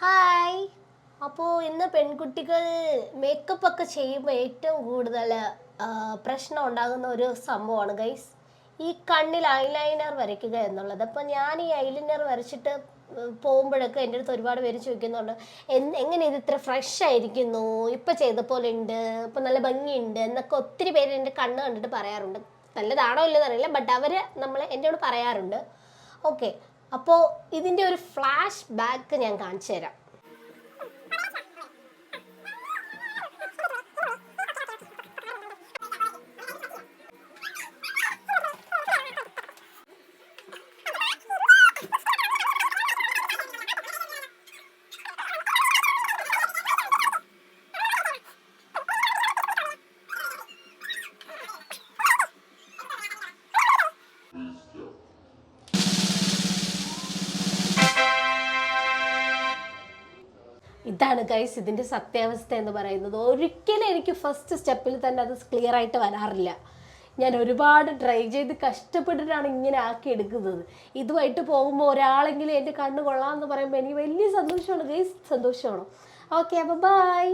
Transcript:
Hi. അപ്പോൾ ഇന്ന് പെൺകുട്ടികൾ മേക്കപ്പ് ഒക്കെ ചെയ്യുമ്പോൾ ഏറ്റവും കൂടുതൽ പ്രശ്നം ഉണ്ടാകുന്ന ഒരു സംഭവമാണ് ഗൈസ്, ഈ കണ്ണിൽ ഐലൈനർ വരയ്ക്കുക എന്നുള്ളത്. അപ്പോൾ ഞാൻ ഈ ഐലൈനർ വരച്ചിട്ട് പോകുമ്പോഴൊക്കെ എൻ്റെ അടുത്ത് ഒരുപാട് പേര് ചോദിക്കുന്നുണ്ട്, എങ്ങനെ ഇത് ഇത്ര ഫ്രഷ് ആയിരിക്കുന്നു, ഇപ്പം ചെയ്ത പോലെ ഉണ്ട്, ഇപ്പം നല്ല ഭംഗിയുണ്ട് എന്നൊക്കെ ഒത്തിരി പേര് എൻ്റെ കണ്ണ് കണ്ടിട്ട് പറയാറുണ്ട്. നല്ലതാണോ ഇല്ലെന്ന് അറിയില്ല, ബട്ട് അവർ എന്നോട് പറയാറുണ്ട്. ഓക്കെ, അപ്പോൾ ഇതിൻ്റെ ഒരു ഫ്ലാഷ് ബാക്ക് ഞാൻ കാണിച്ചു തരാം. ഇതാണ് ഗൈസ് ഇതിൻ്റെ സത്യാവസ്ഥ എന്ന് പറയുന്നത്. ഒരിക്കലും എനിക്ക് ഫസ്റ്റ് സ്റ്റെപ്പിൽ തന്നെ അത് ക്ലിയർ ആയിട്ട് വരാറില്ല. ഞാൻ ഒരുപാട് ട്രൈ ചെയ്ത് കഷ്ടപ്പെട്ടിട്ടാണ് ഇങ്ങനെ ആക്കി എടുക്കുന്നത്. ഇതുമായിട്ട് പോകുമ്പോൾ ഒരാളെങ്കിലും എൻ്റെ കണ്ണ് കൊള്ളാമെന്ന് പറയുമ്പോൾ എനിക്ക് വലിയ സന്തോഷമാണ് ഗൈസ്, സന്തോഷമാണ്. ഓക്കെ, അപ്പോൾ ബൈ.